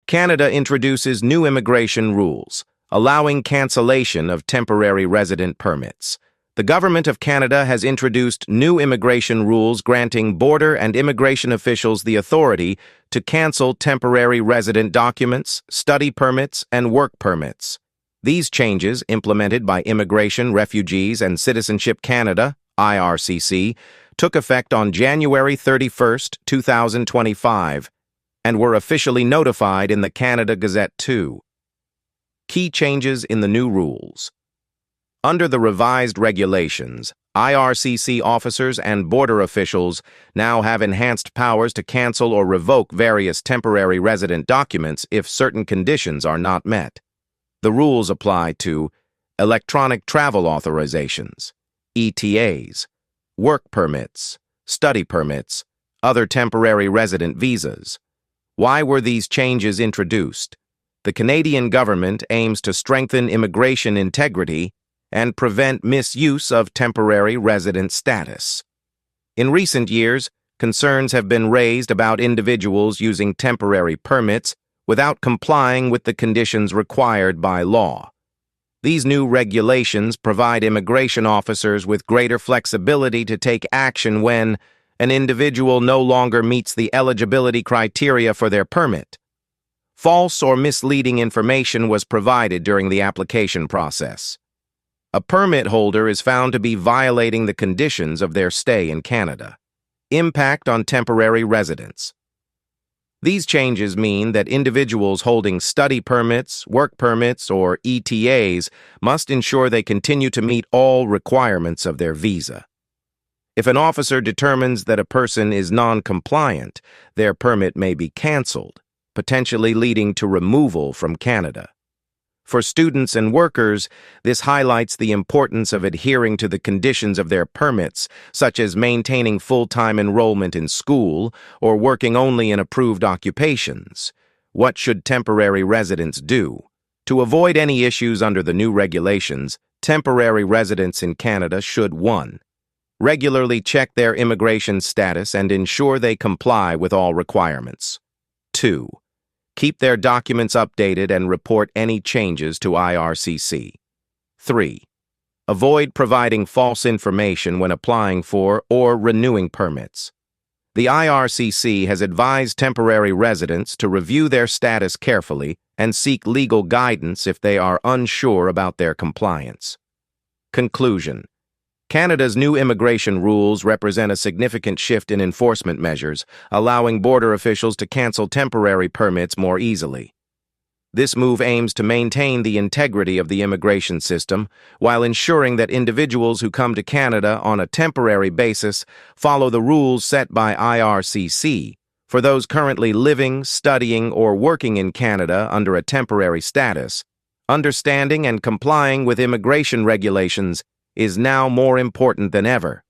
Canada introduces new immigration rules, allowing cancellation of temporary resident permits. The Government of Canada has introduced new immigration rules granting border and immigration officials the authority to cancel temporary resident documents, study permits, and work permits. These changes, implemented by Immigration, Refugees, and Citizenship Canada, IRCC, took effect on January 31, 2025, and were officially notified in the Canada Gazette 2. Key changes in the new rules. Under the revised regulations, IRCC officers and border officials now have enhanced powers to cancel or revoke various temporary resident documents if certain conditions are not met. The rules apply to electronic travel authorizations, ETAs, work permits, study permits, other temporary resident visas. Why were these changes introduced? The Canadian government aims to strengthen immigration integrity and prevent misuse of temporary resident status. In recent years, concerns have been raised about individuals using temporary permits without complying with the conditions required by law. These new regulations provide immigration officers with greater flexibility to take action when an individual no longer meets the eligibility criteria for their permit. False or misleading information was provided during the application process. A permit holder is found to be violating the conditions of their stay in Canada. Impact on temporary residents. These changes mean that individuals holding study permits, work permits, or ETAs must ensure they continue to meet all requirements of their visa. If an officer determines that a person is non-compliant, their permit may be canceled, potentially leading to removal from Canada. For students and workers, this highlights the importance of adhering to the conditions of their permits, such as maintaining full-time enrollment in school or working only in approved occupations. What should temporary residents do? To avoid any issues under the new regulations, temporary residents in Canada should 1. Regularly check their immigration status and ensure they comply with all requirements. 2. Keep their documents updated and report any changes to IRCC. 3. Avoid providing false information when applying for or renewing permits. The IRCC has advised temporary residents to review their status carefully and seek legal guidance if they are unsure about their compliance. Conclusion. Canada's new immigration rules represent a significant shift in enforcement measures, allowing border officials to cancel temporary permits more easily. This move aims to maintain the integrity of the immigration system while ensuring that individuals who come to Canada on a temporary basis follow the rules set by IRCC. For those currently living, studying, or working in Canada under a temporary status, understanding and complying with immigration regulations is now more important than ever.